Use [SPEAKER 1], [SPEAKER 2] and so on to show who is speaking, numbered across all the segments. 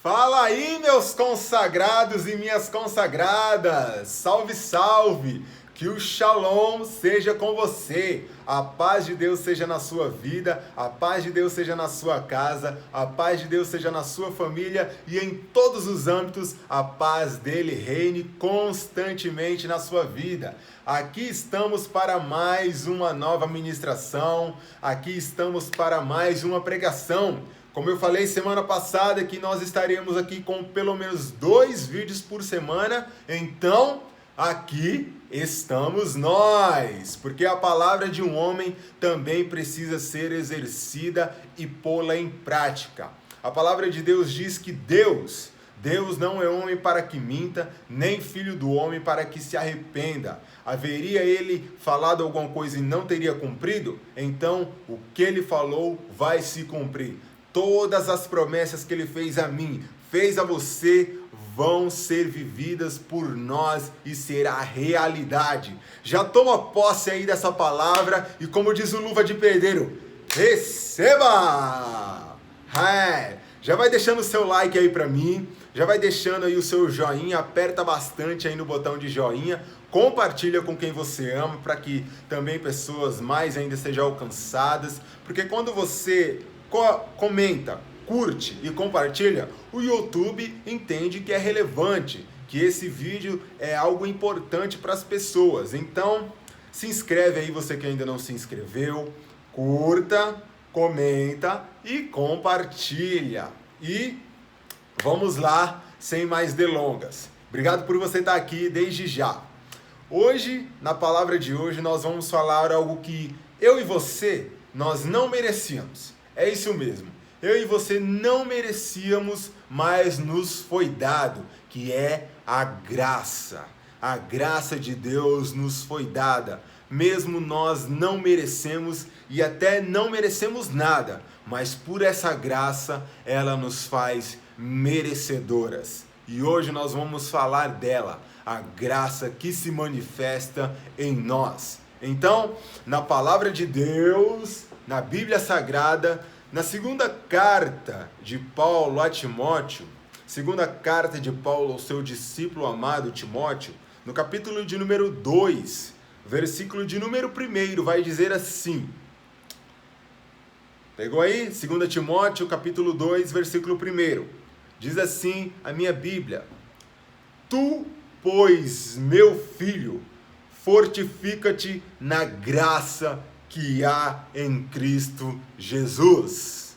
[SPEAKER 1] Fala aí, meus consagrados e minhas consagradas! Salve, salve! Que o Shalom seja com você, a paz de Deus seja na sua vida, a paz de Deus seja na sua casa, a paz de Deus seja na sua família e em todos os âmbitos, a paz dele reine constantemente na sua vida. Aqui estamos para mais uma nova ministração, aqui estamos para mais uma pregação. Como eu falei semana passada que nós estaríamos aqui com pelo menos 2 vídeos por semana, então aqui estamos nós, porque a palavra de um homem também precisa ser exercida e pô-la em prática. A palavra de Deus diz que Deus não é homem para que minta, nem filho do homem para que se arrependa. Haveria ele falado alguma coisa e não teria cumprido? Então o que ele falou vai se cumprir. Todas as promessas que ele fez a mim, fez a você, vão ser vividas por nós e será realidade. Já toma posse aí dessa palavra e, como diz o Luva de Pedreiro, receba! Já vai deixando o seu like aí pra mim, já vai deixando aí o seu joinha, aperta bastante aí no botão de joinha, compartilha com quem você ama para que também pessoas mais ainda sejam alcançadas, porque quando você comenta, curte e compartilha, o YouTube entende que é relevante, que esse vídeo é algo importante para as pessoas. Então, se inscreve aí, você que ainda não se inscreveu, curta, comenta e compartilha. E vamos lá, sem mais delongas. Obrigado por você estar aqui desde já. Hoje, na palavra de hoje, nós vamos falar algo que eu e você, nós não merecíamos. É isso mesmo. Eu e você não merecíamos, mas nos foi dado, que é a graça. A graça de Deus nos foi dada. Mesmo nós não merecemos e até não merecemos nada, mas por essa graça ela nos faz merecedoras. E hoje nós vamos falar dela, a graça que se manifesta em nós. Então, na palavra de Deus, na Bíblia Sagrada, na segunda carta de Paulo a Timóteo, segunda carta de Paulo ao seu discípulo amado Timóteo, no capítulo de número 2, versículo de número 1, vai dizer assim. Pegou aí? 2 Timóteo, capítulo 2, versículo 1. Diz assim a minha Bíblia: Tu, pois, meu filho, fortifica-te na graça que há em Cristo Jesus.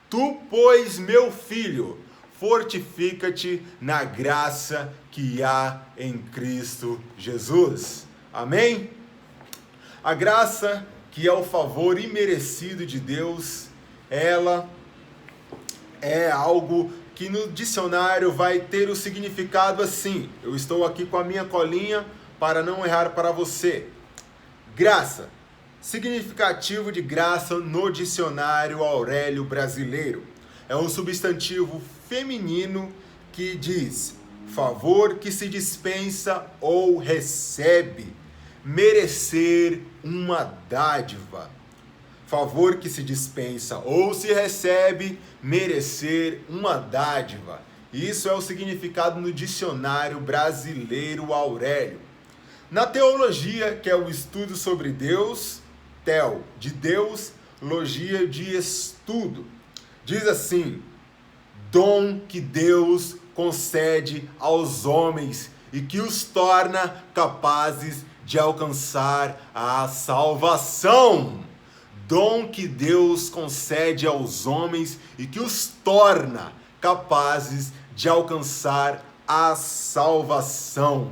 [SPEAKER 1] Tu, pois, meu filho, fortifica-te na graça que há em Cristo Jesus. Amém? A graça, que é o favor imerecido de Deus, ela é algo que no dicionário vai ter o significado assim. Eu estou aqui com a minha colinha para não errar para você. Graça. Significativo de graça no dicionário Aurélio Brasileiro. É um substantivo feminino que diz favor que se dispensa ou recebe, merecer uma dádiva. Favor que se dispensa ou se recebe, merecer uma dádiva. Isso é o significado no dicionário brasileiro Aurélio. Na teologia, que é o estudo sobre Deus, Teo, de Deus, logia de estudo. Diz assim: dom que Deus concede aos homens e que os torna capazes de alcançar a salvação. Dom que Deus concede aos homens e que os torna capazes de alcançar a salvação.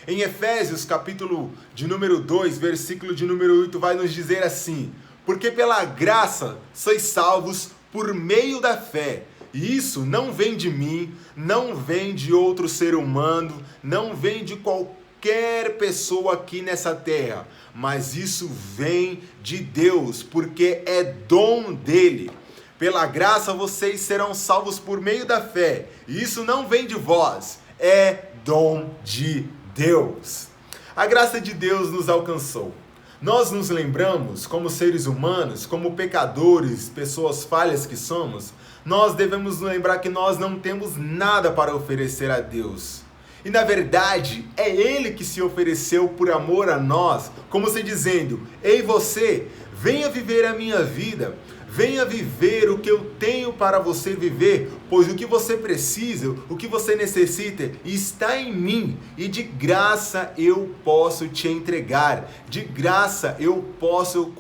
[SPEAKER 1] Em Efésios, capítulo de número 2, versículo de número 8, vai nos dizer assim: porque pela graça sois salvos por meio da fé. E isso não vem de mim, não vem de outro ser humano, não vem de qualquer pessoa aqui nessa terra, mas isso vem de Deus, porque é dom dele. Pela graça vocês serão salvos por meio da fé. E isso não vem de vós, é dom de Deus. A graça de Deus nos alcançou. Nós nos lembramos, como seres humanos, como pecadores, pessoas falhas que somos, nós devemos nos lembrar que nós não temos nada para oferecer a Deus. E na verdade, é Ele que se ofereceu por amor a nós, como se dizendo: ei você, venha viver a minha vida, venha viver o que eu tenho para você viver, pois o que você precisa, o que você necessita, está em mim, e de graça eu posso te entregar, de graça eu posso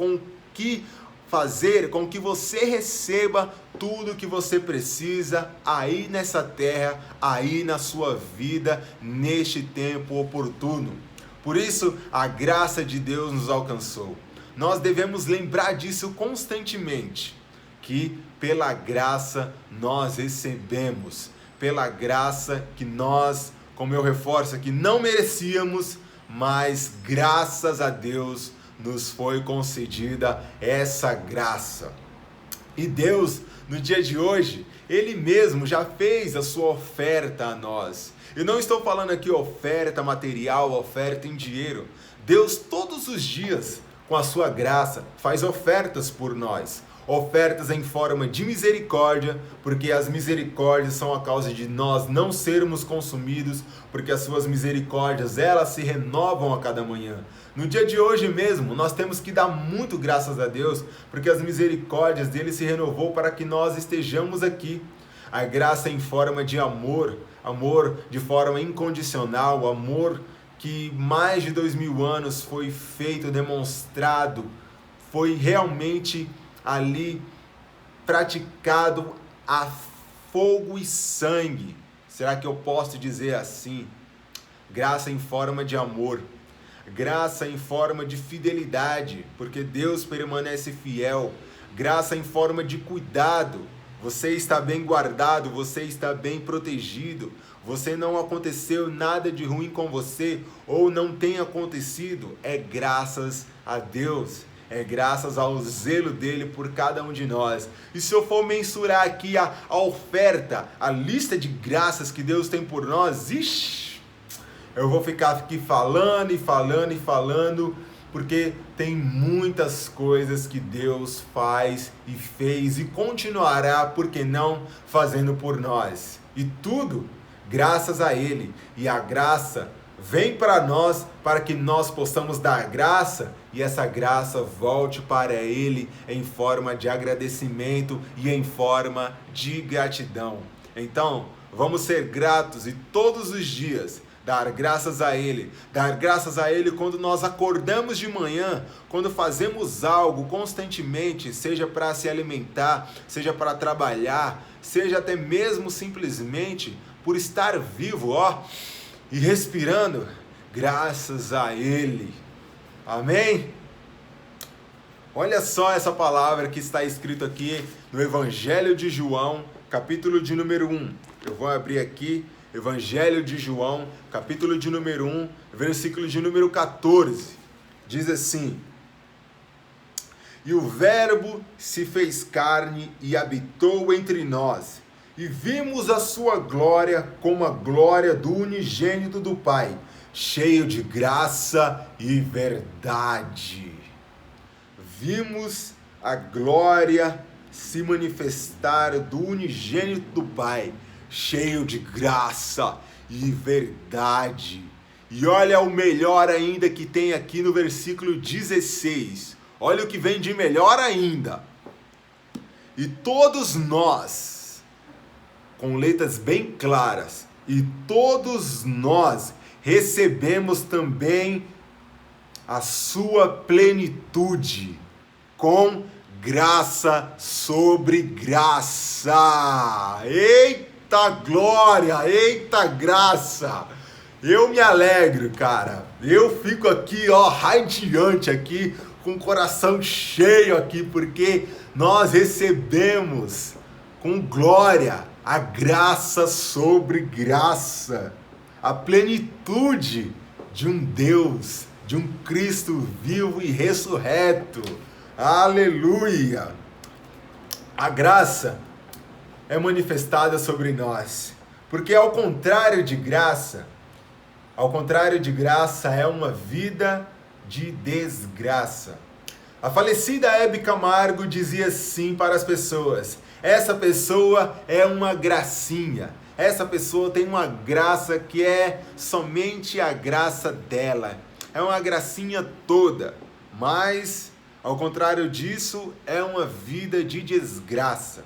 [SPEAKER 1] fazer com que você receba tudo que você precisa aí nessa terra, aí na sua vida, neste tempo oportuno. Por isso, a graça de Deus nos alcançou. Nós devemos lembrar disso constantemente, que pela graça nós recebemos, pela graça que nós, como eu reforço aqui, não merecíamos, mas graças a Deus nos foi concedida essa graça. E Deus, no dia de hoje, Ele mesmo já fez a sua oferta a nós. Eu não estou falando aqui oferta material, oferta em dinheiro. Deus todos os dias, com a sua graça, faz ofertas por nós. Ofertas em forma de misericórdia, porque as misericórdias são a causa de nós não sermos consumidos, porque as suas misericórdias, elas se renovam a cada manhã. No dia de hoje mesmo, nós temos que dar muito graças a Deus, porque as misericórdias dele se renovou para que nós estejamos aqui. A graça em forma de amor, amor de forma incondicional, amor que mais de 2000 anos foi feito, demonstrado, foi realmente ali praticado a fogo e sangue. Será que eu posso dizer assim? Graça em forma de amor, graça em forma de fidelidade, porque Deus permanece fiel. Graça em forma de cuidado, você está bem guardado, você está bem protegido, você não aconteceu nada de ruim com você, ou não tem acontecido, é graças a Deus. É graças ao zelo dele por cada um de nós. E se eu for mensurar aqui a oferta, a lista de graças que Deus tem por nós, eu vou ficar aqui falando e falando e falando, porque tem muitas coisas que Deus faz e fez e continuará, por que não, fazendo por nós. E tudo graças a Ele. E a graça vem para nós, para que nós possamos dar graça, e essa graça volte para Ele em forma de agradecimento e em forma de gratidão. Então, vamos ser gratos e todos os dias dar graças a Ele. Dar graças a Ele quando nós acordamos de manhã, quando fazemos algo constantemente, seja para se alimentar, seja para trabalhar, seja até mesmo simplesmente por estar vivo, e respirando, graças a Ele. Amém? Olha só essa palavra que está escrito aqui no Evangelho de João, capítulo de número 1. Eu vou abrir aqui, Evangelho de João, capítulo de número 1, versículo de número 14. Diz assim: e o Verbo se fez carne e habitou entre nós, e vimos a sua glória como a glória do unigênito do Pai, cheio de graça e verdade. Vimos a glória se manifestar do unigênito do Pai, cheio de graça e verdade. E olha o melhor ainda que tem aqui no versículo 16. Olha o que vem de melhor ainda. E todos nós, com letras bem claras, e todos nós recebemos também a sua plenitude, com graça sobre graça. Eita glória, eita graça. Eu me alegro, cara. Eu fico aqui, radiante aqui, com o coração cheio aqui, porque nós recebemos com glória a graça sobre graça, a plenitude de um Deus, de um Cristo vivo e ressurreto. Aleluia! A graça é manifestada sobre nós, porque ao contrário de graça é uma vida de desgraça. A falecida Hebe Camargo dizia assim para as pessoas: essa pessoa é uma gracinha. Essa pessoa tem uma graça que é somente a graça dela. É uma gracinha toda. Mas, ao contrário disso, é uma vida de desgraça.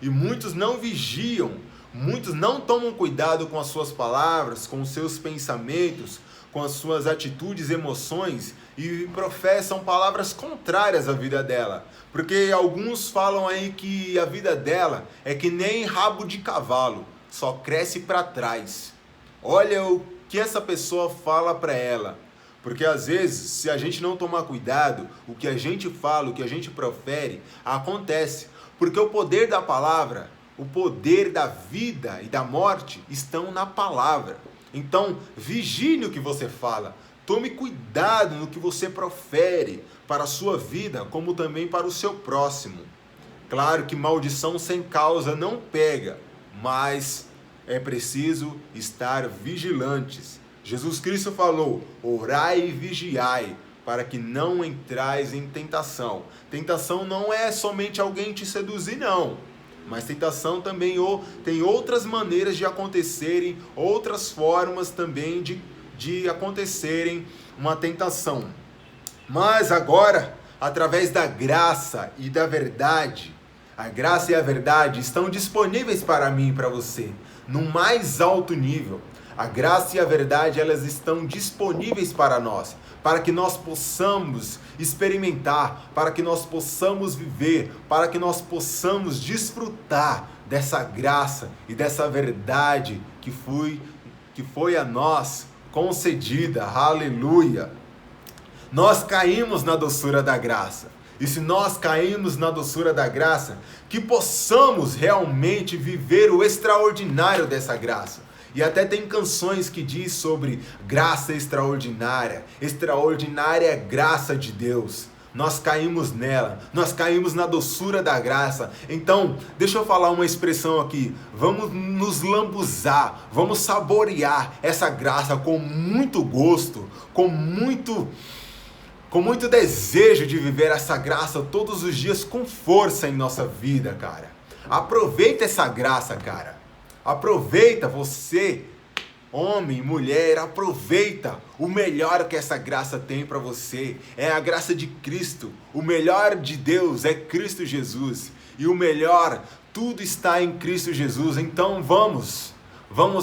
[SPEAKER 1] E muitos não vigiam, muitos não tomam cuidado com as suas palavras, com os seus pensamentos, com as suas atitudes e emoções e professam palavras contrárias à vida dela. Porque alguns falam aí que a vida dela é que nem rabo de cavalo, só cresce para trás. Olha o que essa pessoa fala para ela. Porque às vezes, se a gente não tomar cuidado, o que a gente fala, o que a gente profere, acontece. Porque o poder da palavra, o poder da vida e da morte estão na palavra. Então, vigie no que você fala. Tome cuidado no que você profere para a sua vida, como também para o seu próximo. Claro que maldição sem causa não pega, mas é preciso estar vigilantes. Jesus Cristo falou: orai e vigiai, para que não entrais em tentação. Tentação não é somente alguém te seduzir, não. Mas tentação também tem outras maneiras de acontecerem, outras formas também de acontecerem uma tentação. Mas agora, através da graça e da verdade, a graça e a verdade estão disponíveis para mim e para você, no mais alto nível. A graça e a verdade, elas estão disponíveis para nós, para que nós possamos experimentar, para que nós possamos viver, para que nós possamos desfrutar dessa graça e dessa verdade que foi a nós concedida. Aleluia! Nós caímos na doçura da graça. E se nós caímos na doçura da graça, que possamos realmente viver o extraordinário dessa graça. E até tem canções que diz sobre graça extraordinária, extraordinária graça de Deus. Nós caímos nela, nós caímos na doçura da graça. Então, deixa eu falar uma expressão aqui. Vamos nos lambuzar, vamos saborear essa graça com muito gosto, com muito desejo de viver essa graça todos os dias com força em nossa vida, cara. Aproveita essa graça, cara. Aproveita você, homem, mulher, aproveita o melhor que essa graça tem para você. É a graça de Cristo. O melhor de Deus é Cristo Jesus. E o melhor, tudo está em Cristo Jesus. Então vamos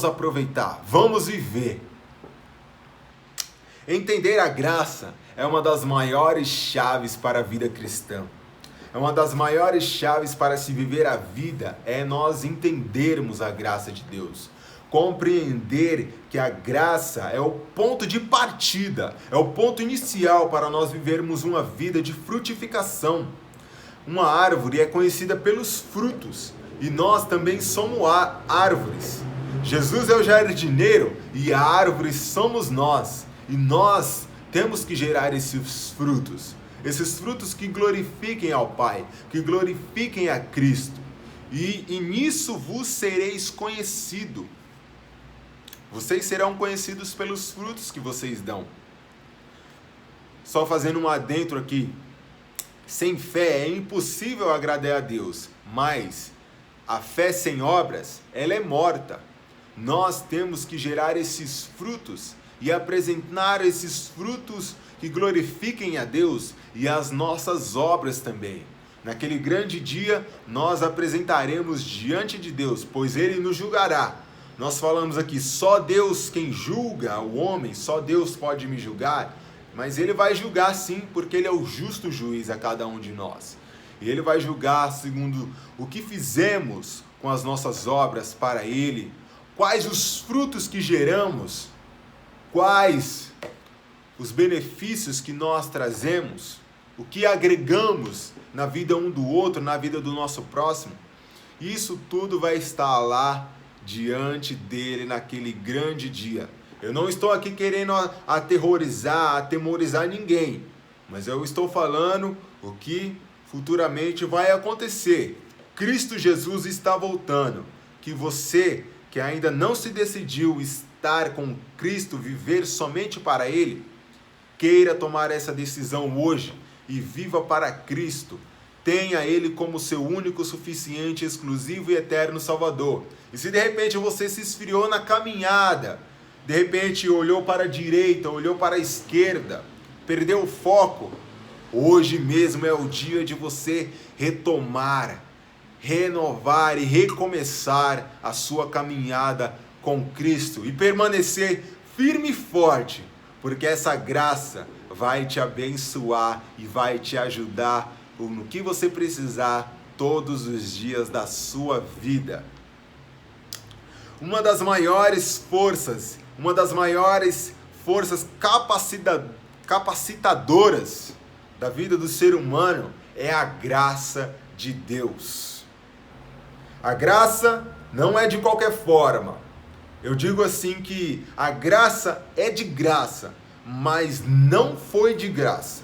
[SPEAKER 1] aproveitar, vamos viver. Entender a graça é uma das maiores chaves para a vida cristã. É uma das maiores chaves para se viver a vida, é nós entendermos a graça de Deus. Compreender que a graça é o ponto de partida, é o ponto inicial para nós vivermos uma vida de frutificação. Uma árvore é conhecida pelos frutos e nós também somos árvores. Jesus é o jardineiro e a árvore somos nós. E nós temos que gerar esses frutos. Esses frutos que glorifiquem ao Pai, que glorifiquem a Cristo. E nisso vos sereis conhecidos. Vocês serão conhecidos pelos frutos que vocês dão. Só fazendo um adentro aqui. Sem fé é impossível agradar a Deus, mas a fé sem obras, ela é morta. Nós temos que gerar esses frutos e apresentar esses frutos que glorifiquem a Deus e as nossas obras também. Naquele grande dia, nós apresentaremos diante de Deus, pois Ele nos julgará. Nós falamos aqui, só Deus quem julga o homem, só Deus pode me julgar, mas Ele vai julgar sim, porque Ele é o justo juiz a cada um de nós. E Ele vai julgar segundo o que fizemos com as nossas obras para Ele, quais os frutos que geramos, quais os benefícios que nós trazemos, o que agregamos na vida um do outro, na vida do nosso próximo. Isso tudo vai estar lá diante dele naquele grande dia. Eu não estou aqui querendo atemorizar ninguém, mas eu estou falando o que futuramente vai acontecer. Cristo Jesus está voltando. Que você que ainda não se decidiu estar com Cristo, viver somente para Ele, queira tomar essa decisão hoje e viva para Cristo. Tenha Ele como seu único, suficiente, exclusivo e eterno Salvador. E se de repente você se esfriou na caminhada, de repente olhou para a direita, olhou para a esquerda, perdeu o foco, hoje mesmo é o dia de você retomar, renovar e recomeçar a sua caminhada com Cristo e permanecer firme e forte, porque essa graça vai te abençoar e vai te ajudar no que você precisar todos os dias da sua vida. Uma das maiores forças capacitadoras da vida do ser humano é a graça de Deus. A graça não é de qualquer forma. Eu digo assim que a graça é de graça, mas não foi de graça.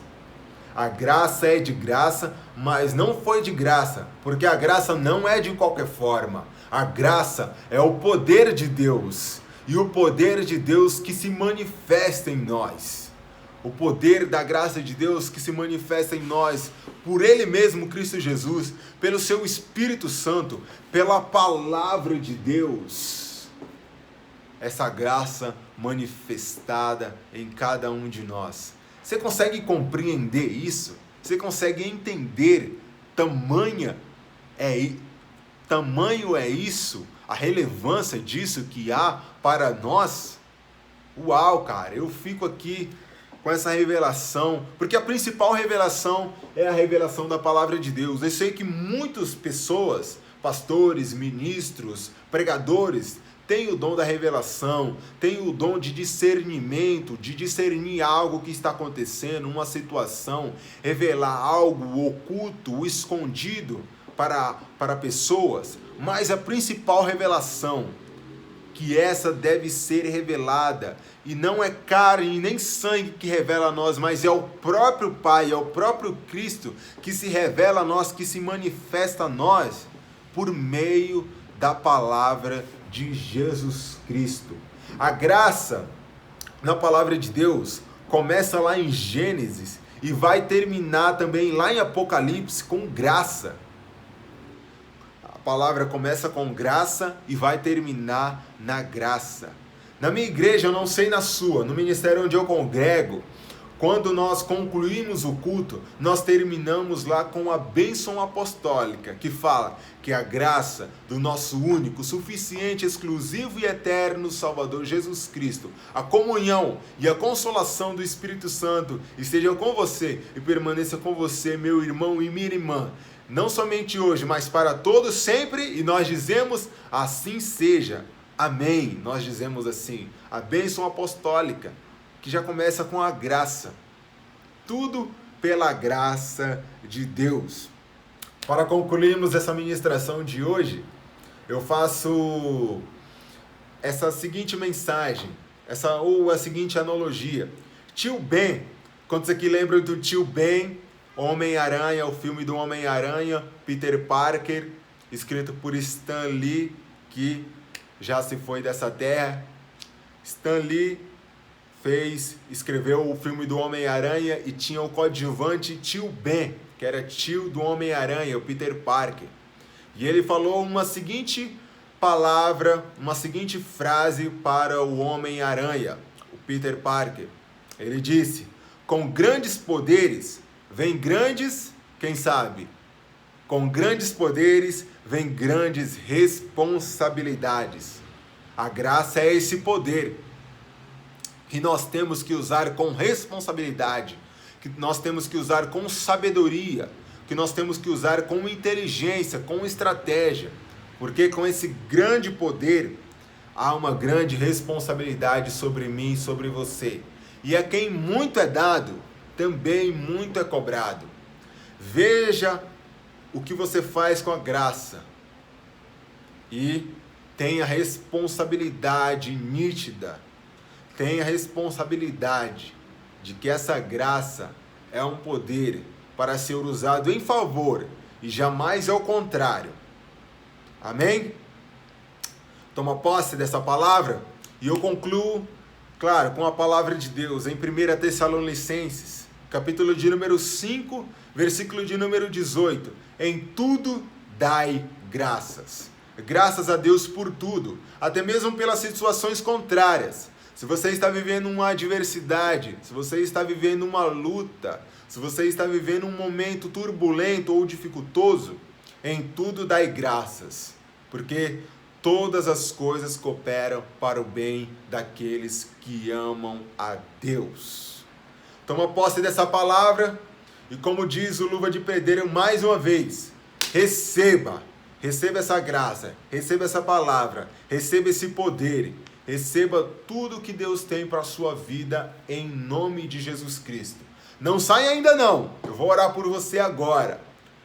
[SPEAKER 1] A graça é de graça, mas não foi de graça, porque a graça não é de qualquer forma. A graça é o poder de Deus, e o poder de Deus que se manifesta em nós. O poder da graça de Deus que se manifesta em nós, por Ele mesmo, Cristo Jesus, pelo seu Espírito Santo, pela palavra de Deus. Essa graça manifestada em cada um de nós. Você consegue compreender isso? Você consegue entender tamanho é isso, a relevância disso que há para nós? Uau, cara, eu fico aqui com essa revelação, porque a principal revelação é a revelação da palavra de Deus. Eu sei que muitas pessoas, pastores, ministros, pregadores, tem o dom da revelação, tem o dom de discernimento, de discernir algo que está acontecendo, uma situação, revelar algo oculto, escondido para pessoas. Mas a principal revelação, que essa deve ser revelada, e não é carne nem sangue que revela a nós, mas é o próprio Pai, é o próprio Cristo que se revela a nós, que se manifesta a nós, por meio da palavra de Jesus Cristo. A graça na palavra de Deus começa lá em Gênesis e vai terminar também lá em Apocalipse com graça. A palavra começa com graça e vai terminar na graça. Na minha igreja, eu não sei na sua, no ministério onde eu congrego, quando nós concluímos o culto, nós terminamos lá com a bênção apostólica, que fala que a graça do nosso único, suficiente, exclusivo e eterno Salvador Jesus Cristo, a comunhão e a consolação do Espírito Santo estejam com você e permaneça com você, meu irmão e minha irmã, não somente hoje, mas para todos sempre, e nós dizemos, assim seja. Amém. Nós dizemos assim, a bênção apostólica, que já começa com a graça. Tudo pela graça de Deus. Para concluirmos essa ministração de hoje, eu faço essa seguinte mensagem, a seguinte analogia. Tio Ben, quantos aqui lembram do Tio Ben, Homem-Aranha, o filme do Homem-Aranha, Peter Parker, escrito por Stan Lee, que já se foi dessa terra. Stan Lee escreveu o filme do Homem-Aranha e tinha o coadjuvante Tio Ben, que era tio do Homem-Aranha, o Peter Parker. E ele falou uma seguinte palavra, uma seguinte frase para o Homem-Aranha, o Peter Parker. Ele disse, com grandes poderes vem grandes, quem sabe? Com grandes poderes vem grandes responsabilidades. A graça é esse poder que nós temos que usar com responsabilidade, que nós temos que usar com sabedoria, que nós temos que usar com inteligência, com estratégia, porque com esse grande poder há uma grande responsabilidade sobre mim e sobre você. E a quem muito é dado, também muito é cobrado. Veja o que você faz com a graça e tenha responsabilidade nítida. Tenha responsabilidade de que essa graça é um poder para ser usado em favor e jamais ao contrário. Amém? Toma posse dessa palavra e eu concluo Claro, com a palavra de Deus, em 1 Tessalonicenses, capítulo de número 5, versículo de número 18. Em tudo dai graças. Graças a Deus por tudo, até mesmo pelas situações contrárias. Se você está vivendo uma adversidade, se você está vivendo uma luta, se você está vivendo um momento turbulento ou dificultoso, em tudo dai graças, porque todas as coisas cooperam para o bem daqueles que amam a Deus. Toma posse dessa palavra e, como diz o Luva de Pedreiro mais uma vez, receba essa graça, receba essa palavra, receba esse poder, receba tudo que Deus tem para a sua vida em nome de Jesus Cristo. Não sai ainda não, eu vou orar por você agora,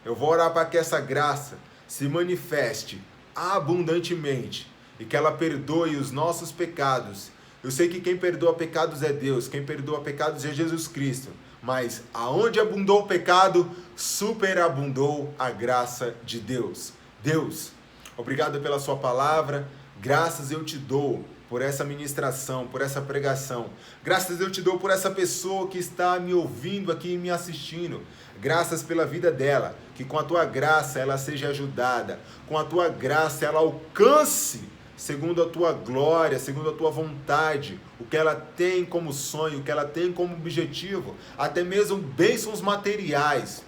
[SPEAKER 1] eu vou orar para que essa graça se manifeste abundantemente e que ela perdoe os nossos pecados. Eu sei que quem perdoa pecados é Deus, quem perdoa pecados é Jesus Cristo, mas aonde abundou o pecado, superabundou a graça de Deus. Deus, obrigado pela sua palavra, graças eu te dou por essa ministração, por essa pregação, graças eu te dou por essa pessoa que está me ouvindo aqui e me assistindo, graças pela vida dela, que com a tua graça ela seja ajudada, com a tua graça ela alcance, segundo a tua glória, segundo a tua vontade, o que ela tem como sonho, o que ela tem como objetivo, até mesmo bênçãos materiais,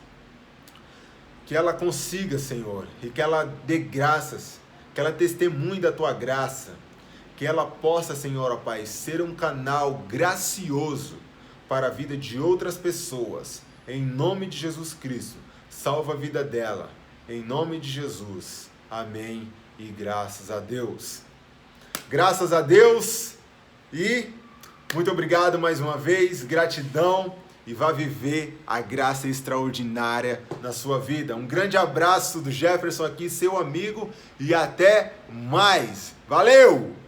[SPEAKER 1] que ela consiga, Senhor, e que ela dê graças, que ela testemunhe da tua graça, que ela possa, Senhor, ó Pai, ser um canal gracioso para a vida de outras pessoas, em nome de Jesus Cristo. Salva a vida dela, em nome de Jesus. Amém e graças a Deus. Graças a Deus e muito obrigado mais uma vez, gratidão. E vá viver a graça extraordinária na sua vida. Um grande abraço do Jefferson aqui, seu amigo, e até mais. Valeu!